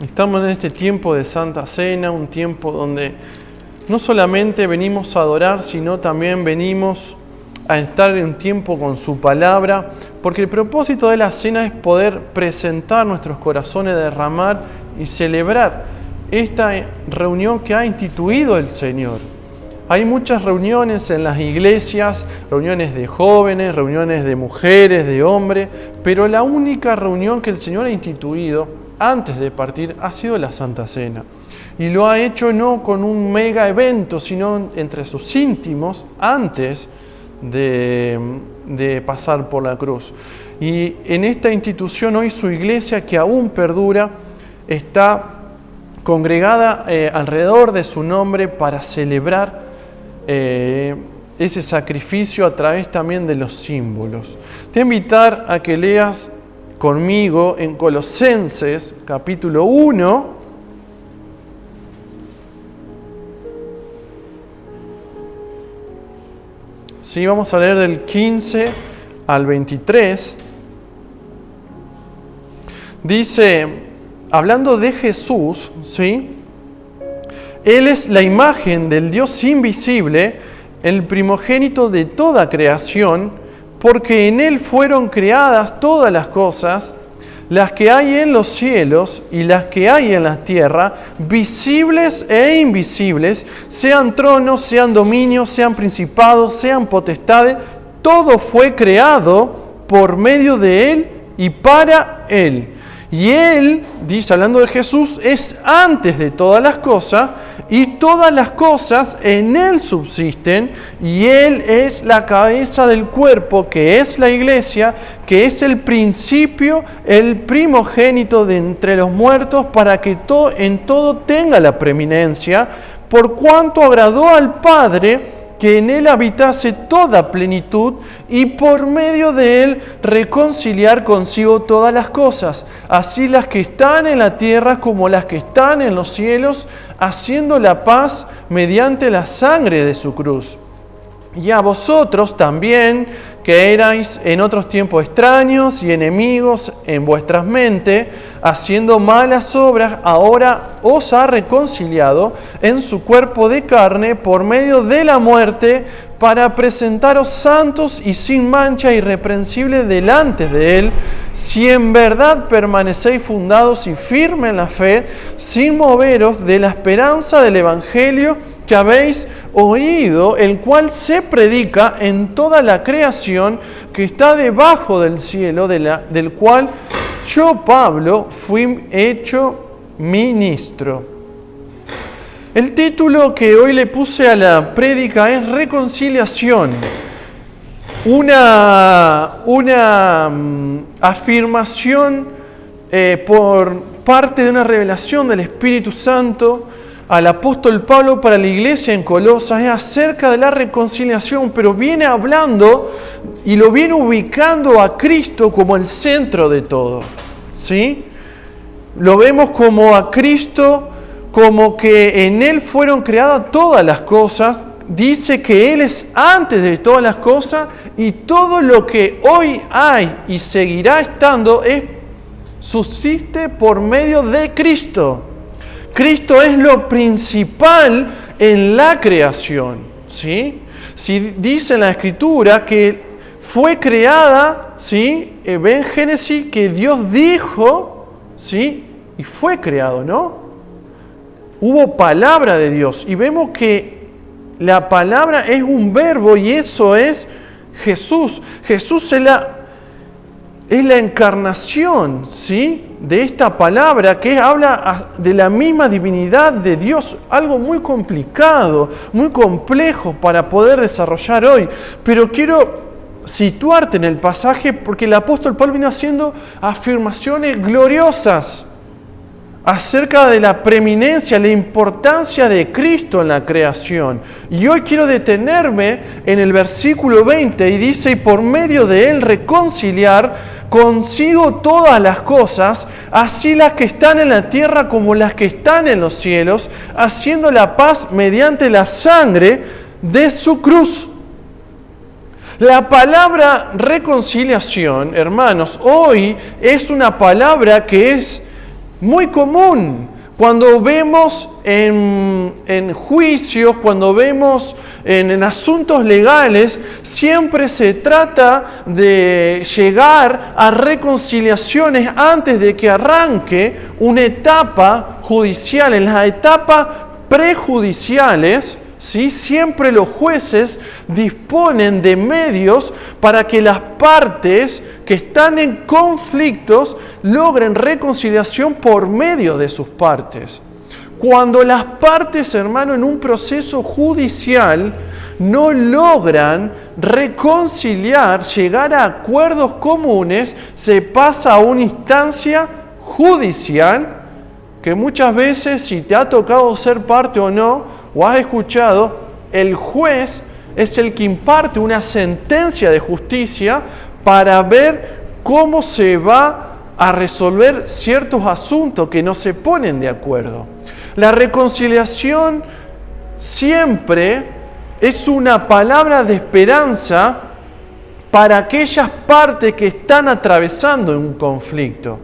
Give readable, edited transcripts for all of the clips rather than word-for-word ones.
Estamos en este tiempo de Santa Cena, un tiempo donde no solamente venimos a adorar, sino también venimos a estar en un tiempo con su palabra, porque el propósito de la cena es poder presentar nuestros corazones, derramar y celebrar esta reunión que ha instituido el Señor. Hay muchas reuniones en las iglesias, reuniones de jóvenes, reuniones de mujeres, de hombres, pero la única reunión que el Señor ha instituido antes de partir ha sido la Santa Cena. Y lo ha hecho no con un mega evento, sino entre sus íntimos antes de pasar por la cruz. Y en esta institución hoy su iglesia, que aún perdura, está congregada alrededor de su nombre para celebrar ese sacrificio a través también de los símbolos. Te voy a invitar a que leas conmigo en Colosenses capítulo 1, sí, vamos a leer del 15 al 23. Dice, hablando de Jesús, ¿sí? Él es la imagen del Dios invisible, el primogénito de toda creación, porque en Él fueron creadas todas las cosas, las que hay en los cielos y las que hay en la tierra, visibles e invisibles, sean tronos, sean dominios, sean principados, sean potestades, todo fue creado por medio de Él y para Él. Y Él, dice, hablando de Jesús, es antes de todas las cosas, y todas las cosas en Él subsisten, y Él es la cabeza del cuerpo, que es la iglesia, que es el principio, el primogénito de entre los muertos, para que en todo tenga la preeminencia, por cuanto agradó al Padre que en Él habitase toda plenitud, y por medio de Él reconciliar consigo todas las cosas, así las que están en la tierra como las que están en los cielos, haciendo la paz mediante la sangre de su cruz. Y a vosotros también, que erais en otros tiempos extraños y enemigos en vuestras mentes, haciendo malas obras, ahora os ha reconciliado en su cuerpo de carne por medio de la muerte, para presentaros santos y sin mancha, irreprensibles delante de Él, si en verdad permanecéis fundados y firmes en la fe, sin moveros de la esperanza del Evangelio que habéis oído, el cual se predica en toda la creación que está debajo del cielo, del cual yo, Pablo, fui hecho ministro. El título que hoy le puse a la prédica es Reconciliación. Una afirmación por parte de una revelación del Espíritu Santo al apóstol Pablo para la iglesia en Colosas, es acerca de la reconciliación, pero viene hablando y lo viene ubicando a Cristo como el centro de todo, ¿sí? Lo vemos como a Cristo, como que en Él fueron creadas todas las cosas. Dice que Él es antes de todas las cosas, y todo lo que hoy hay y seguirá estando subsiste por medio de Cristo. Cristo es lo principal en la creación, ¿sí? Si dice en la Escritura que fue creada, ¿sí? Ve en Génesis que Dios dijo, ¿sí? Y fue creado, ¿no? Hubo palabra de Dios, y vemos que la palabra es un verbo, y eso es Jesús. Jesús es la encarnación, ¿sí? De esta palabra que habla de la misma divinidad de Dios, algo muy complicado, muy complejo para poder desarrollar hoy. Pero quiero situarte en el pasaje porque el apóstol Pablo viene haciendo afirmaciones gloriosas acerca de la preeminencia, la importancia de Cristo en la creación. Y hoy quiero detenerme en el versículo 20, y dice, y por medio de Él reconciliar consigo todas las cosas, así las que están en la tierra como las que están en los cielos, haciendo la paz mediante la sangre de su cruz. La palabra reconciliación, hermanos, hoy es una palabra que es muy común. Cuando vemos en juicios, cuando vemos en asuntos legales, siempre se trata de llegar a reconciliaciones antes de que arranque una etapa judicial. En las etapas prejudiciales, ¿sí? Siempre los jueces disponen de medios para que las partes que están en conflictos logren reconciliación por medio de sus partes. Cuando las partes, hermano, en un proceso judicial no logran reconciliar, llegar a acuerdos comunes, se pasa a una instancia judicial que muchas veces, si te ha tocado ser parte o no, o has escuchado, el juez es el que imparte una sentencia de justicia para ver cómo se va a resolver ciertos asuntos que no se ponen de acuerdo. La reconciliación siempre es una palabra de esperanza para aquellas partes que están atravesando un conflicto.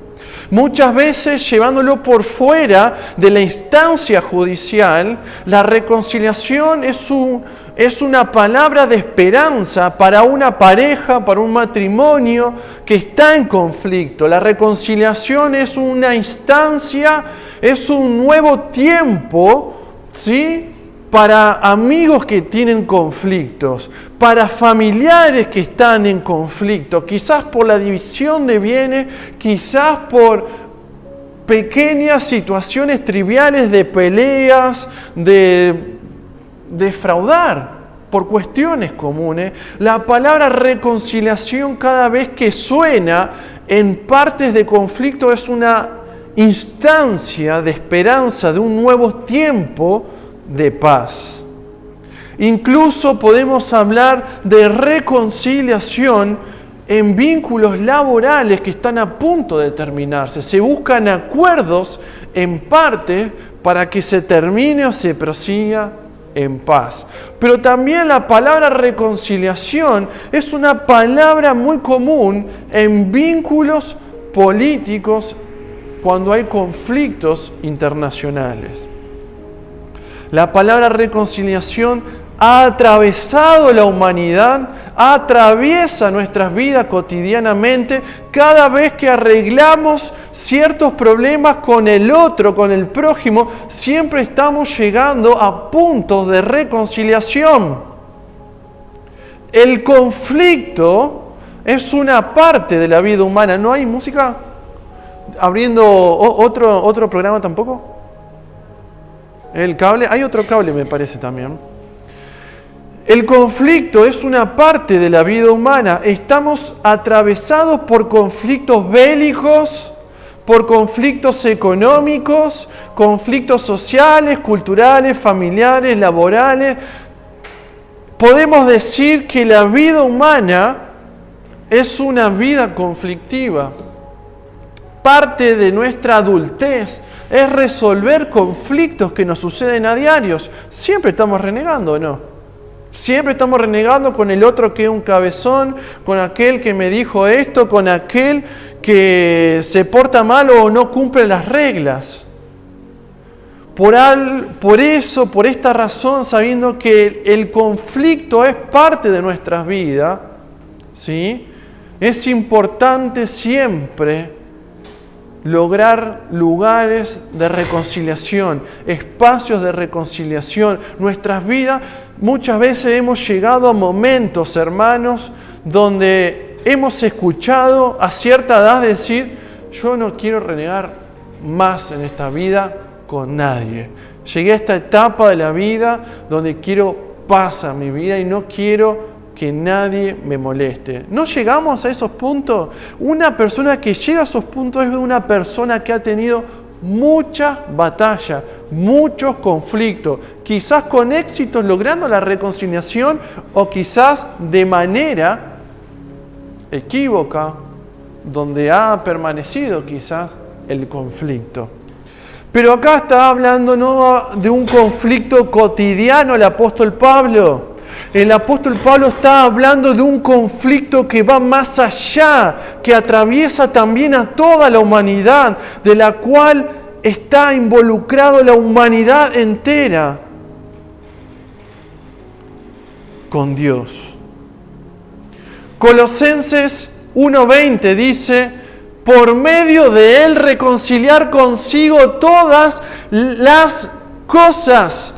Muchas veces, llevándolo por fuera de la instancia judicial, la reconciliación es una palabra de esperanza para una pareja, para un matrimonio que está en conflicto. La reconciliación es una instancia, es un nuevo tiempo, ¿sí?, para amigos que tienen conflictos, para familiares que están en conflicto, quizás por la división de bienes, quizás por pequeñas situaciones triviales de peleas, de defraudar por cuestiones comunes. La palabra reconciliación, cada vez que suena en partes de conflicto, es una instancia de esperanza de un nuevo tiempo de paz. Incluso podemos hablar de reconciliación en vínculos laborales que están a punto de terminarse. Se buscan acuerdos en parte para que se termine o se prosiga en paz. Pero también la palabra reconciliación es una palabra muy común en vínculos políticos cuando hay conflictos internacionales. La palabra reconciliación ha atravesado la humanidad, atraviesa nuestras vidas cotidianamente. Cada vez que arreglamos ciertos problemas con el otro, con el prójimo, siempre estamos llegando a puntos de reconciliación. El conflicto es una parte de la vida humana. ¿No hay música? ¿Abriendo otro programa tampoco? El cable, hay otro cable me parece también. El conflicto es una parte de la vida humana. Estamos atravesados por conflictos bélicos, por conflictos económicos, conflictos sociales, culturales, familiares, laborales. Podemos decir que la vida humana es una vida conflictiva. Parte de nuestra adultez es resolver conflictos que nos suceden a diarios. Siempre estamos renegando, ¿o no? Siempre estamos renegando con el otro que es un cabezón, con aquel que me dijo esto, con aquel que se porta mal o no cumple las reglas. Por eso, por esta razón, sabiendo que el conflicto es parte de nuestras vidas, ¿sí?, es importante siempre lograr lugares de reconciliación, espacios de reconciliación. Nuestras vidas, muchas veces hemos llegado a momentos, hermanos, donde hemos escuchado a cierta edad decir: yo no quiero renegar más en esta vida con nadie. Llegué a esta etapa de la vida donde quiero paz a mi vida y no quiero que nadie me moleste. ¿No llegamos a esos puntos? Una persona que llega a esos puntos es una persona que ha tenido muchas batallas, muchos conflictos, quizás con éxitos logrando la reconciliación o quizás de manera equívoca, donde ha permanecido quizás el conflicto. Pero acá está hablando no de un conflicto cotidiano el apóstol Pablo, El apóstol Pablo está hablando de un conflicto que va más allá, que atraviesa también a toda la humanidad, de la cual está involucrado la humanidad entera con Dios. Colosenses 1:20 dice: por medio de Él reconciliar consigo todas las cosas,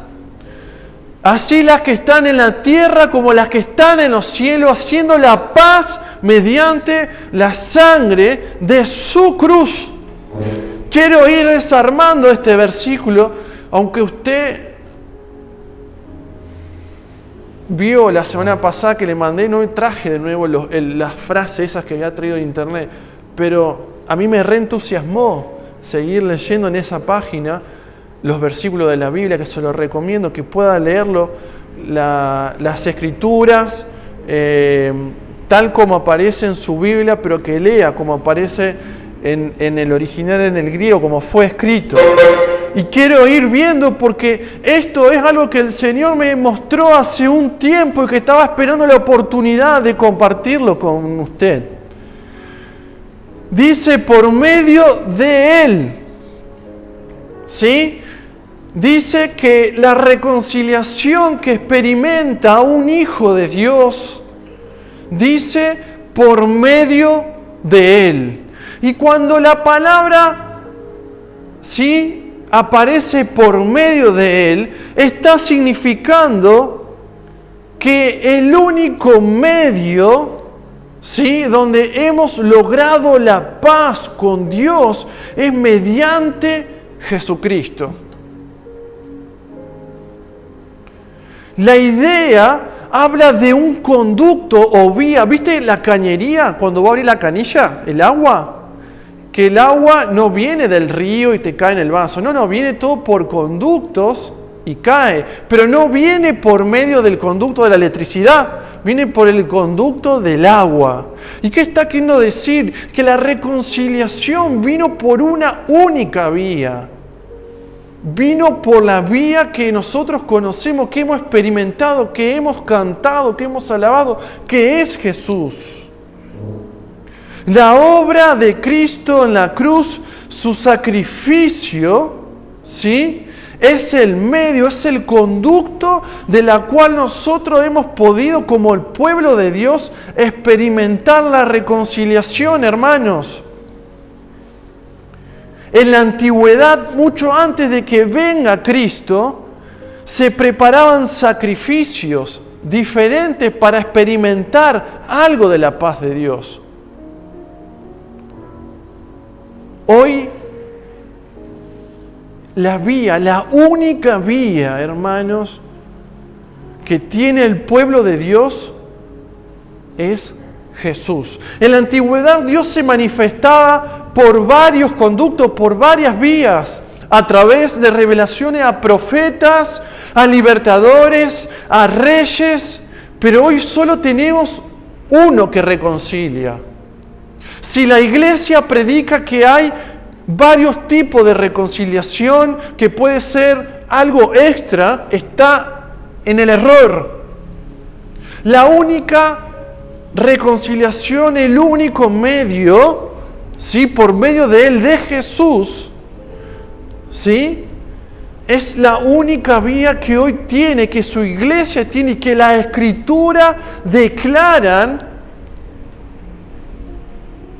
así las que están en la tierra como las que están en los cielos, haciendo la paz mediante la sangre de su cruz. Quiero ir desarmando este versículo, aunque usted vio la semana pasada que le mandé, no traje de nuevo las frases esas que había traído de internet, pero a mí me reentusiasmó seguir leyendo en esa página los versículos de la Biblia, que se los recomiendo, que pueda leerlo, las escrituras, tal como aparece en su Biblia, pero que lea como aparece en el original, en el griego, como fue escrito. Y quiero ir viendo porque esto es algo que el Señor me mostró hace un tiempo y que estaba esperando la oportunidad de compartirlo con usted. Dice, por medio de Él, ¿sí? Dice que la reconciliación que experimenta un hijo de Dios, dice, por medio de Él. Y cuando la palabra, ¿sí?, aparece por medio de Él, está significando que el único medio, ¿sí?, donde hemos logrado la paz con Dios es mediante Jesucristo. La idea habla de un conducto o vía. ¿Viste la cañería cuando va a abrir la canilla? El agua. Que el agua no viene del río y te cae en el vaso. No, viene todo por conductos y cae. Pero no viene por medio del conducto de la electricidad. Viene por el conducto del agua. ¿Y qué está queriendo decir? Que la reconciliación vino por una única vía. Vino por la vía que nosotros conocemos, que hemos experimentado, que hemos cantado, que hemos alabado, que es Jesús. La obra de Cristo en la cruz, su sacrificio, ¿sí?, es el medio, es el conducto de la cual nosotros hemos podido, como el pueblo de Dios, experimentar la reconciliación, hermanos. En la antigüedad, mucho antes de que venga Cristo, se preparaban sacrificios diferentes para experimentar algo de la paz de Dios. Hoy, la única vía, hermanos, que tiene el pueblo de Dios es Jesús. En la antigüedad Dios se manifestaba por varios conductos, por varias vías, a través de revelaciones a profetas, a libertadores, a reyes, pero hoy solo tenemos uno que reconcilia. Si la iglesia predica que hay varios tipos de reconciliación, que puede ser algo extra, está en el error. La única reconciliación, el único medio, ¿sí?, por medio de Él, de Jesús, ¿sí?, es la única vía que hoy tiene, que su iglesia tiene y que la Escritura declaran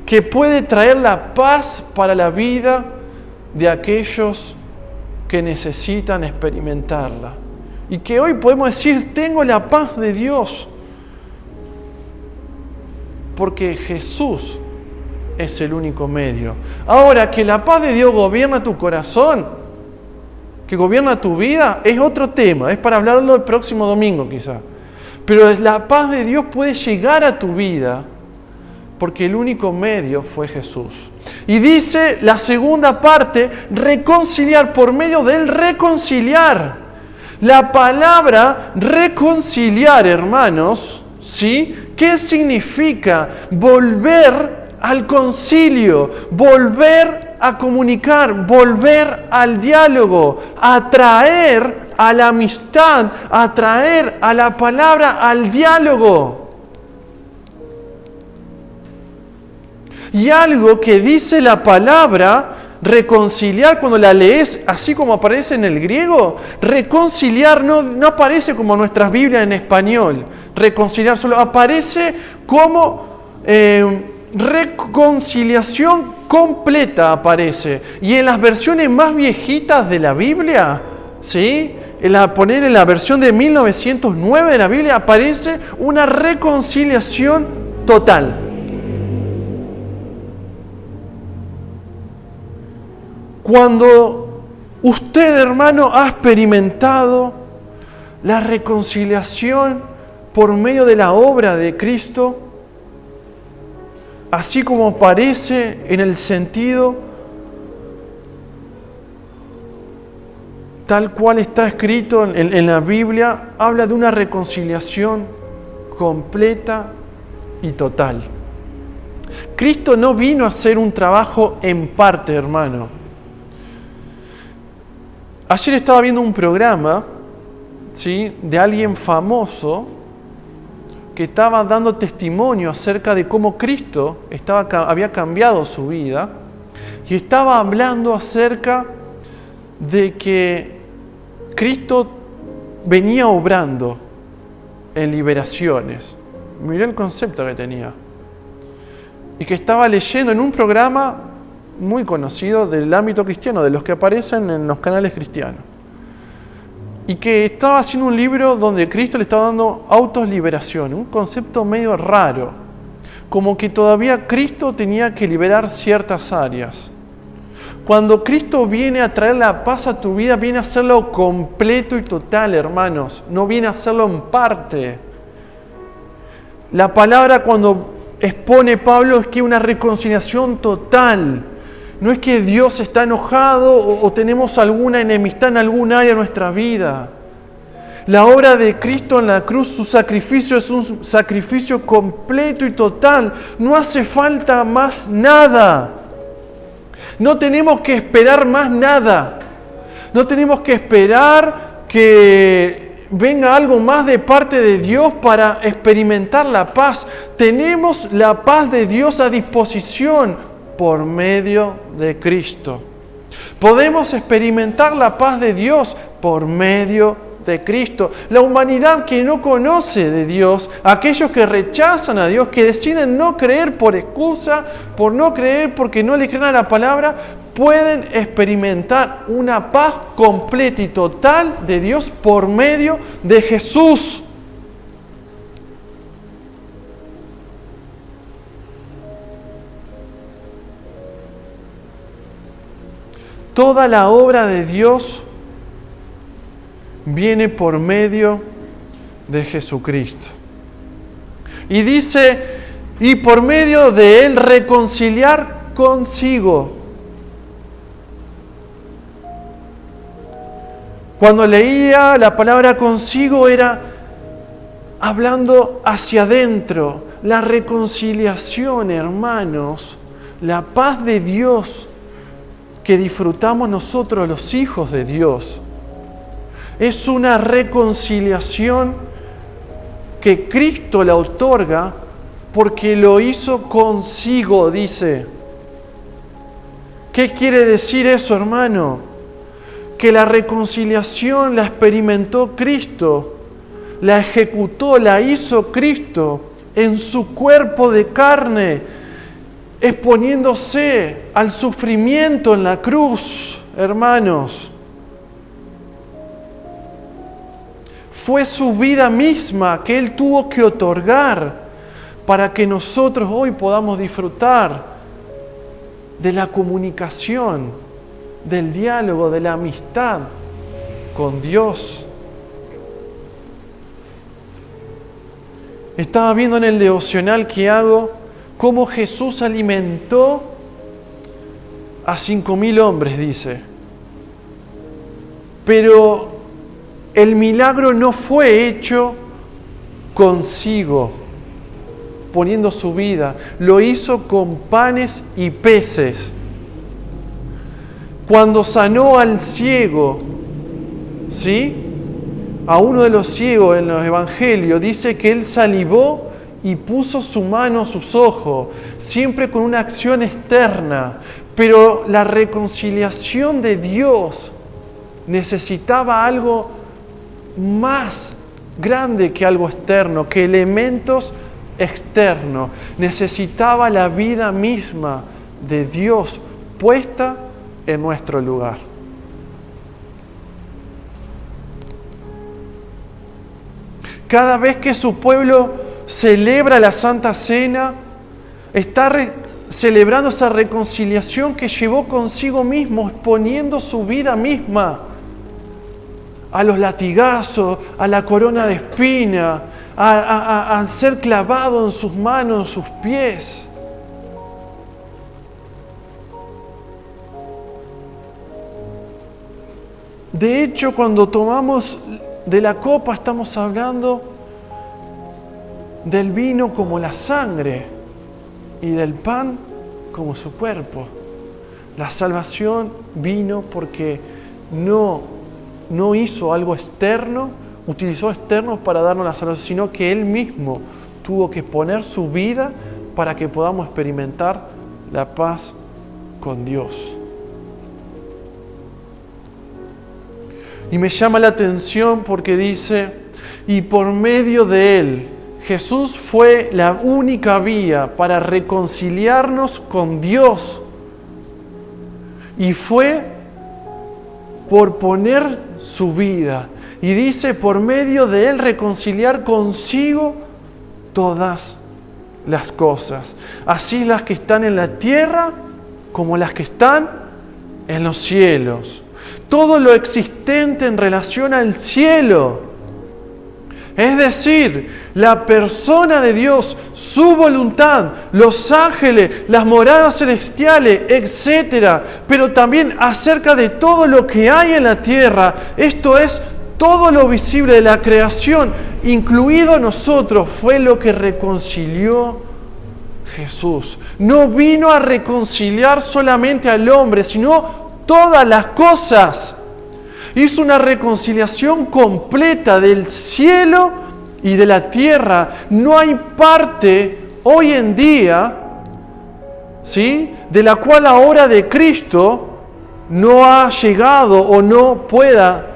que puede traer la paz para la vida de aquellos que necesitan experimentarla. Y que hoy podemos decir, tengo la paz de Dios, porque Jesús es el único medio. Ahora, que la paz de Dios gobierna tu corazón, que gobierna tu vida, es otro tema, es para hablarlo el próximo domingo quizá. Pero la paz de Dios puede llegar a tu vida, porque el único medio fue Jesús. Y dice la segunda parte, reconciliar, por medio del reconciliar. La palabra reconciliar, hermanos, ¿sí?, ¿qué significa? Volver al concilio, volver a comunicar, volver al diálogo, atraer a la amistad, atraer a la palabra, al diálogo. Y algo que dice la palabra, reconciliar, cuando la lees así como aparece en el griego, reconciliar no aparece como nuestras Biblias en español, reconciliar solo, aparece como reconciliación completa aparece. Y en las versiones más viejitas de la Biblia, ¿sí? Poner en la versión de 1909 de la Biblia, aparece una reconciliación total. Cuando usted, hermano, ha experimentado la reconciliación por medio de la obra de Cristo, así como aparece en el sentido tal cual está escrito en la Biblia, habla de una reconciliación completa y total. Cristo no vino a hacer un trabajo en parte, hermano. Ayer estaba viendo un programa, ¿sí?, de alguien famoso que estaba dando testimonio acerca de cómo Cristo había cambiado su vida, y estaba hablando acerca de que Cristo venía obrando en liberaciones. Mirá el concepto que tenía. Y que estaba leyendo en un programa muy conocido del ámbito cristiano, de los que aparecen en los canales cristianos. Y que estaba haciendo un libro donde Cristo le estaba dando autoliberación, un concepto medio raro, como que todavía Cristo tenía que liberar ciertas áreas. Cuando Cristo viene a traer la paz a tu vida, viene a hacerlo completo y total, hermanos, no viene a hacerlo en parte. La palabra cuando expone Pablo es que una reconciliación total. No es que Dios está enojado o tenemos alguna enemistad en algún área de nuestra vida. La obra de Cristo en la cruz, su sacrificio es un sacrificio completo y total. No hace falta más nada. No tenemos que esperar más nada. No tenemos que esperar que venga algo más de parte de Dios para experimentar la paz. Tenemos la paz de Dios a disposición por medio de Cristo. Podemos experimentar la paz de Dios por medio de Cristo. La humanidad que no conoce de Dios, aquellos que rechazan a Dios, que deciden no creer por excusa, por no creer porque no le creen a la palabra, pueden experimentar una paz completa y total de Dios por medio de Jesús. Toda la obra de Dios viene por medio de Jesucristo. Y dice, y por medio de Él reconciliar consigo. Cuando leía la palabra consigo era hablando hacia adentro. La reconciliación, hermanos, la paz de Dios que disfrutamos nosotros los hijos de Dios, es una reconciliación que Cristo la otorga porque lo hizo consigo, dice. ¿Qué quiere decir eso, hermano? Que la reconciliación la experimentó Cristo, la ejecutó, la hizo Cristo en su cuerpo de carne, exponiéndose al sufrimiento en la cruz, hermanos. Fue su vida misma que Él tuvo que otorgar para que nosotros hoy podamos disfrutar de la comunicación, del diálogo, de la amistad con Dios. Estaba viendo en el devocional que hago cómo Jesús alimentó a 5.000 hombres, dice. Pero el milagro no fue hecho consigo, poniendo su vida. Lo hizo con panes y peces. cuando sanó al ciego, ¿sí? A uno de los ciegos en los evangelios, dice que él salivó y puso su mano a sus ojos, siempre con una acción externa. Pero la reconciliación de Dios necesitaba algo más grande que algo externo, que elementos externos. Necesitaba la vida misma de Dios puesta en nuestro lugar. Cada vez que su pueblo celebra la Santa Cena, está celebrando esa reconciliación que llevó consigo mismo, exponiendo su vida misma a los latigazos, a la corona de espina, a ser clavado en sus manos, en sus pies. De hecho, cuando tomamos de la copa, estamos hablando del vino como la sangre y del pan como su cuerpo. La salvación vino porque no hizo algo externo, utilizó externos para darnos la salvación, sino que Él mismo tuvo que poner su vida para que podamos experimentar la paz con Dios. Y me llama la atención porque dice, y por medio de Él, Jesús fue la única vía para reconciliarnos con Dios. Y fue por poner su vida. Y dice, por medio de Él reconciliar consigo todas las cosas. Así las que están en la tierra como las que están en los cielos. Todo lo existente en relación al cielo. Es decir, la persona de Dios, su voluntad, los ángeles, las moradas celestiales, etc. Pero también acerca de todo lo que hay en la tierra. Esto es todo lo visible de la creación, incluido nosotros, fue lo que reconcilió Jesús. No vino a reconciliar solamente al hombre, sino todas las cosas. Hizo una reconciliación completa del cielo y de la tierra. No hay parte hoy en día, ¿sí?, de la cual la obra de Cristo no ha llegado o no pueda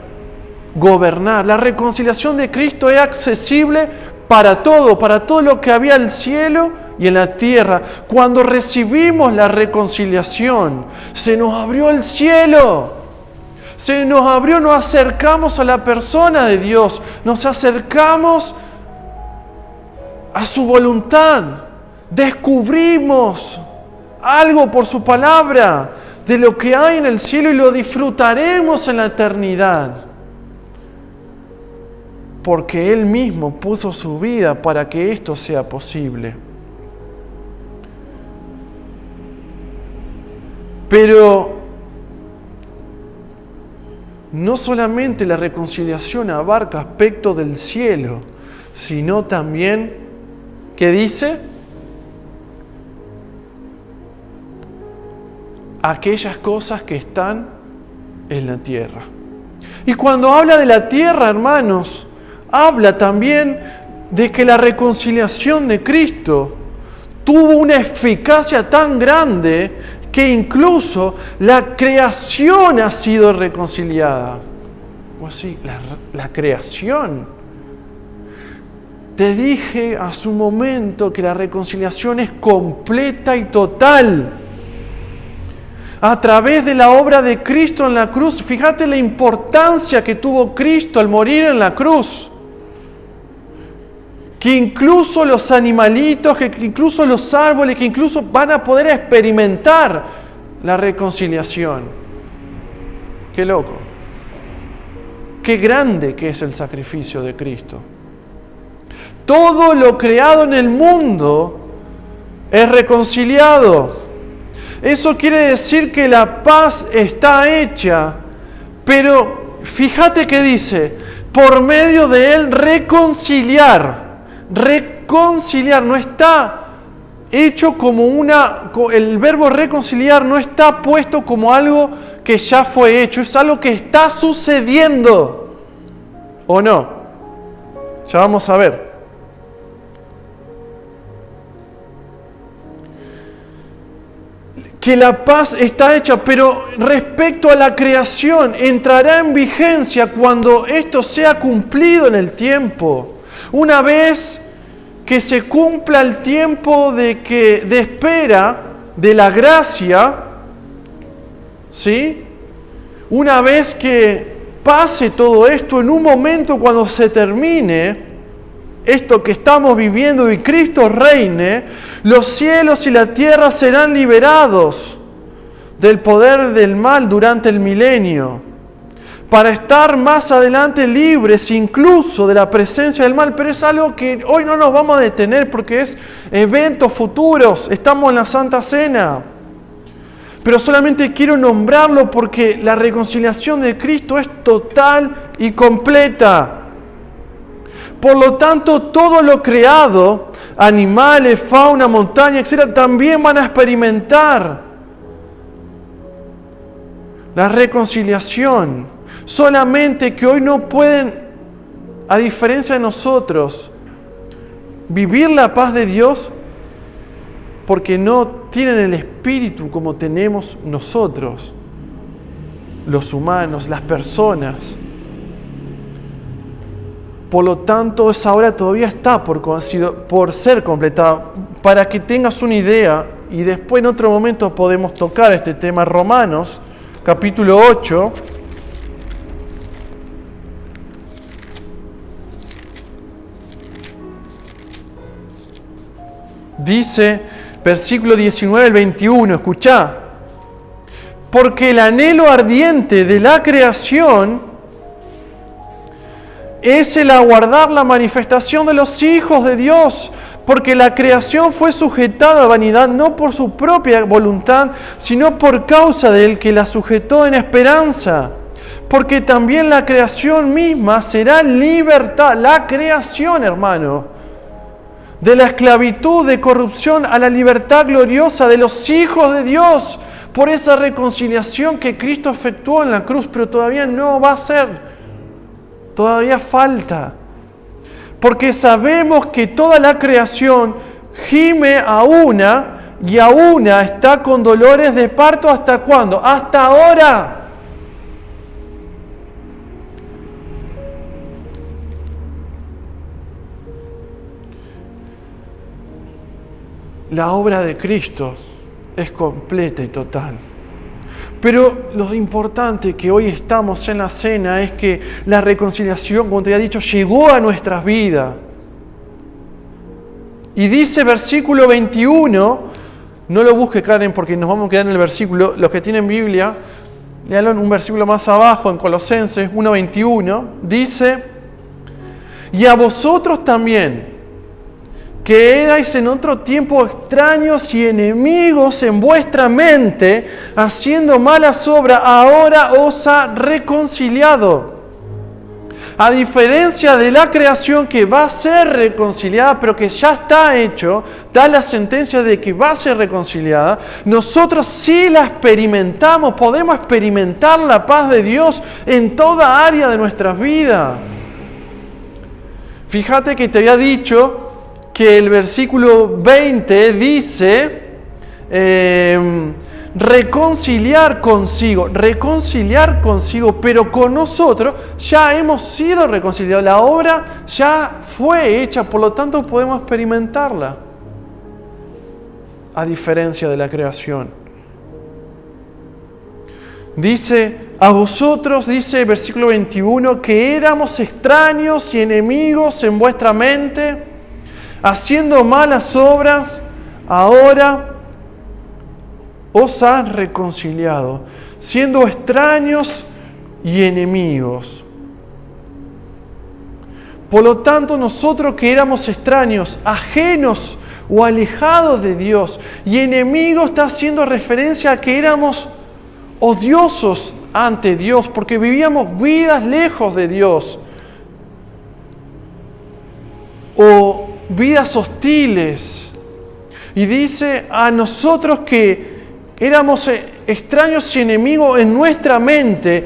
gobernar. La reconciliación de Cristo es accesible para todo lo que había en el cielo y en la tierra. Cuando recibimos la reconciliación, se nos abrió el cielo, se nos abrió, nos acercamos a la persona de Dios, nos acercamos a su voluntad, descubrimos algo por su palabra de lo que hay en el cielo y lo disfrutaremos en la eternidad. Porque Él mismo puso su vida para que esto sea posible. Pero no solamente la reconciliación abarca aspectos del cielo, sino también, ¿qué dice? Aquellas cosas que están en la tierra. Y cuando habla de la tierra, hermanos, habla también de que la reconciliación de Cristo tuvo una eficacia tan grande que incluso la creación ha sido reconciliada. O sí, la creación. Te dije hace un momento que la reconciliación es completa y total. A través de la obra de Cristo en la cruz. Fíjate la importancia que tuvo Cristo al morir en la cruz. Que incluso los animalitos, que incluso los árboles, que incluso van a poder experimentar la reconciliación. Qué loco. Qué grande que es el sacrificio de Cristo. Todo lo creado en el mundo es reconciliado. Eso quiere decir que la paz está hecha, pero fíjate que dice, por medio de Él reconciliar. Reconciliar no está hecho como el verbo reconciliar no está puesto como algo que ya fue hecho, es algo que está sucediendo. ¿O no? Ya vamos a ver. Que la paz está hecha, pero respecto a la creación, entrará en vigencia cuando esto sea cumplido en el tiempo. Una vez que se cumpla el tiempo de espera de la gracia, ¿sí? Una vez que pase todo esto, en un momento cuando se termine esto que estamos viviendo y Cristo reine, los cielos y la tierra serán liberados del poder del mal durante el milenio, para estar más adelante libres incluso de la presencia del mal. Pero es algo que hoy no nos vamos a detener porque es eventos futuros, estamos en la Santa Cena. Pero solamente quiero nombrarlo porque la reconciliación de Cristo es total y completa. Por lo tanto, todo lo creado, animales, fauna, montaña, etc., también van a experimentar la reconciliación. Solamente que hoy no pueden, a diferencia de nosotros, vivir la paz de Dios porque no tienen el espíritu como tenemos nosotros, los humanos, las personas. Por lo tanto, esa obra todavía está por ser completada. Para que tengas una idea, y después en otro momento podemos tocar este tema, Romanos, capítulo 8. Dice, versículo 19 al 21, escuchá. Porque el anhelo ardiente de la creación es el aguardar la manifestación de los hijos de Dios, porque la creación fue sujetada a vanidad no por su propia voluntad, sino por causa del que la sujetó en esperanza. Porque también la creación misma será libertad, la creación, hermano, de la esclavitud de corrupción a la libertad gloriosa de los hijos de Dios, por esa reconciliación que Cristo efectuó en la cruz, pero todavía no va a ser. Todavía falta, porque sabemos que toda la creación gime a una y a una está con dolores de parto. ¿Hasta cuándo? Hasta ahora. La obra de Cristo es completa y total. Pero lo importante que hoy estamos en la cena es que la reconciliación, como te había dicho, llegó a nuestras vidas. Y dice versículo 21, no lo busque Karen porque nos vamos a quedar en el versículo, los que tienen Biblia, léanlo en un versículo más abajo, en Colosenses 1:21, dice, y a vosotros también, que erais en otro tiempo extraños y enemigos en vuestra mente, haciendo malas obras, ahora os ha reconciliado. A diferencia de la creación que va a ser reconciliada, pero que ya está hecho, da la sentencia de que va a ser reconciliada, nosotros sí la experimentamos, podemos experimentar la paz de Dios en toda área de nuestras vidas. Fíjate que te había dicho que el versículo 20 dice reconciliar consigo, pero con nosotros ya hemos sido reconciliados. La obra ya fue hecha, por lo tanto podemos experimentarla, a diferencia de la creación. Dice, a vosotros, dice el versículo 21, que éramos extraños y enemigos en vuestra mente, haciendo malas obras, ahora os ha reconciliado, siendo extraños y enemigos. Por lo tanto, nosotros que éramos extraños, ajenos o alejados de Dios, y enemigos está haciendo referencia a que éramos odiosos ante Dios, porque vivíamos vidas lejos de Dios, o vidas hostiles. Y dice a nosotros que éramos extraños y enemigos en nuestra mente.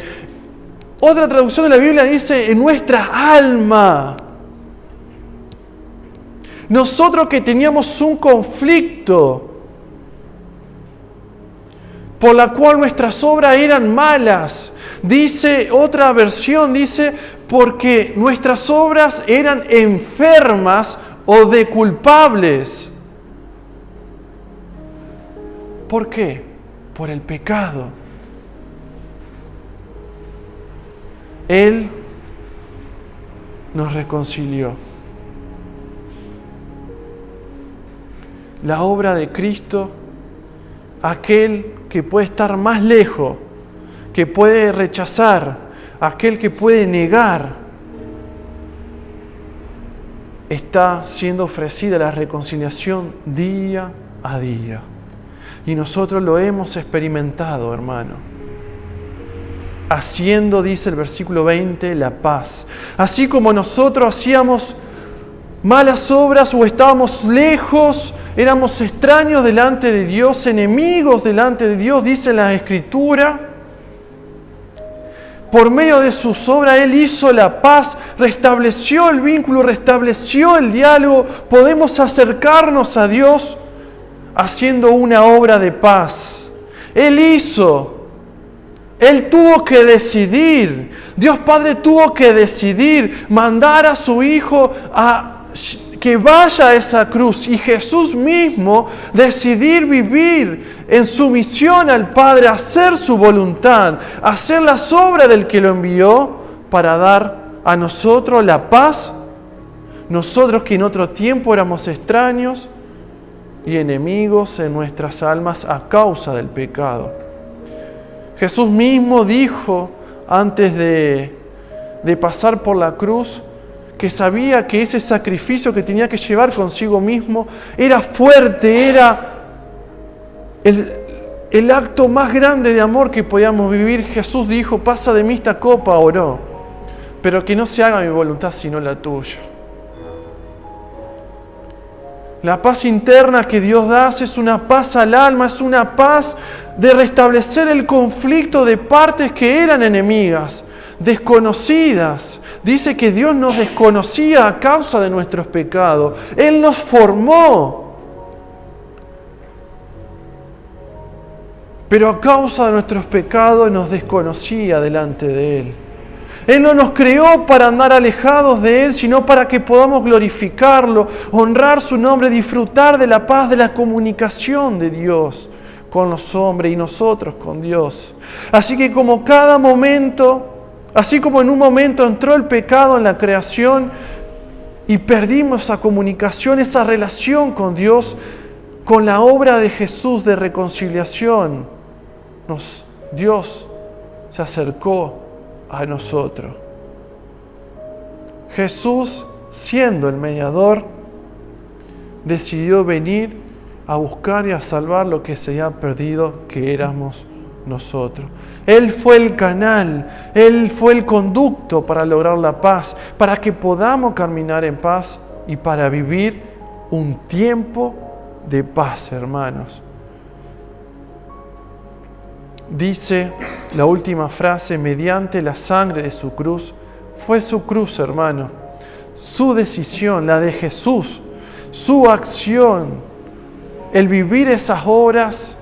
Otra traducción de la Biblia dice en nuestra alma. Nosotros que teníamos un conflicto por la cual nuestras obras eran malas. Dice, otra versión dice, porque nuestras obras eran enfermas o de culpables. ¿Por qué? Por el pecado. Él nos reconcilió. La obra de Cristo, aquel que puede estar más lejos, que puede rechazar, aquel que puede negar, está siendo ofrecida la reconciliación día a día. Y nosotros lo hemos experimentado, hermano. Haciendo, dice el versículo 20, la paz. Así como nosotros hacíamos malas obras o estábamos lejos, éramos extraños delante de Dios, enemigos delante de Dios, dice la Escritura. Por medio de sus obras Él hizo la paz, restableció el vínculo, restableció el diálogo. Podemos acercarnos a Dios haciendo una obra de paz. Él tuvo que decidir. Dios Padre tuvo que decidir mandar a su Hijo a que vaya a esa cruz, y Jesús mismo decidir vivir en sumisión al Padre, hacer su voluntad, hacer las obras del que lo envió para dar a nosotros la paz, nosotros que en otro tiempo éramos extraños y enemigos en nuestras almas a causa del pecado. Jesús mismo dijo antes de pasar por la cruz, que sabía que ese sacrificio que tenía que llevar consigo mismo era fuerte, era el acto más grande de amor que podíamos vivir. Jesús dijo, pasa de mí esta copa, oró, pero que no se haga mi voluntad sino la tuya. La paz interna que Dios da es una paz al alma, es una paz de restablecer el conflicto de partes que eran enemigas, desconocidas. Dice que Dios nos desconocía a causa de nuestros pecados. Él nos formó. Pero a causa de nuestros pecados nos desconocía delante de Él. Él no nos creó para andar alejados de Él, sino para que podamos glorificarlo, honrar su nombre, disfrutar de la paz, de la comunicación de Dios con los hombres y nosotros con Dios. Así que como cada momento, así como en un momento entró el pecado en la creación y perdimos esa comunicación, esa relación con Dios, con la obra de Jesús de reconciliación, Dios se acercó a nosotros. Jesús, siendo el mediador, decidió venir a buscar y a salvar lo que se había perdido, que éramos nosotros. Él fue el canal, Él fue el conducto para lograr la paz, para que podamos caminar en paz y para vivir un tiempo de paz, hermanos. Dice la última frase, mediante la sangre de su cruz. Fue su cruz, hermano, su decisión, la de Jesús, su acción, el vivir esas horas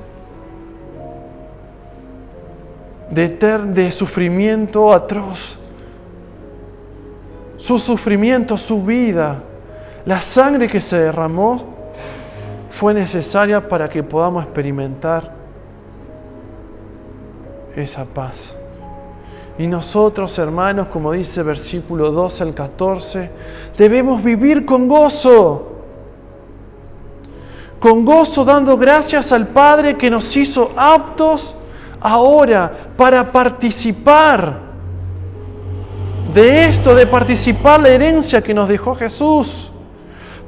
de sufrimiento atroz, su sufrimiento, su vida, la sangre que se derramó fue necesaria para que podamos experimentar esa paz. Y nosotros, hermanos, como dice versículo 12 al 14, debemos vivir con gozo dando gracias al Padre que nos hizo aptos ahora para participar de esto, de participar la herencia que nos dejó Jesús,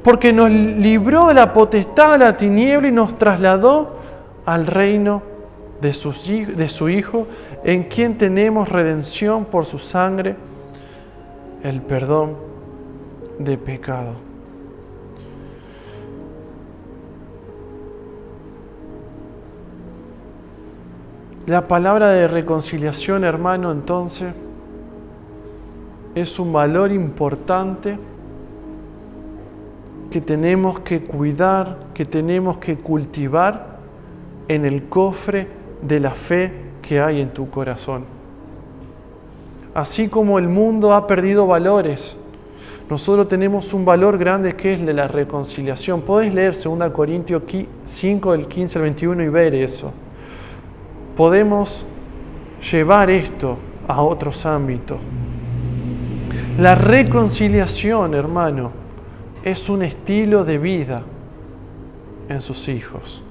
porque nos libró de la potestad de la tiniebla y nos trasladó al reino de su Hijo, en quien tenemos redención por su sangre, el perdón de pecado. La palabra de reconciliación, hermano, entonces, es un valor importante que tenemos que cuidar, que tenemos que cultivar en el cofre de la fe que hay en tu corazón. Así como el mundo ha perdido valores, nosotros tenemos un valor grande que es el de la reconciliación. Podés leer 2 Corintios 5, del 15 al 21 y ver eso. Podemos llevar esto a otros ámbitos. La reconciliación, hermano, es un estilo de vida en sus hijos.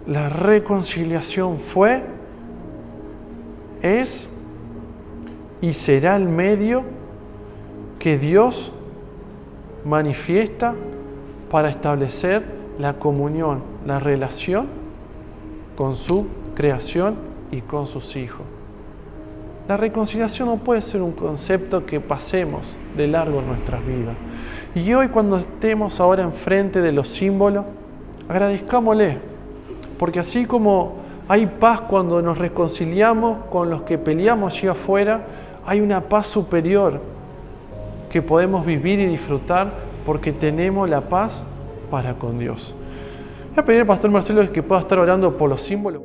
La reconciliación fue, es y será el medio que Dios manifiesta para establecer la comunión, la relación con su creación y con sus hijos. La reconciliación no puede ser un concepto que pasemos de largo en nuestras vidas. Y hoy, cuando estemos ahora enfrente de los símbolos, agradezcámosle, porque así como hay paz cuando nos reconciliamos con los que peleamos allí afuera, hay una paz superior que podemos vivir y disfrutar porque tenemos la paz para con Dios. Voy a pedir al pastor Marcelo que pueda estar orando por los símbolos.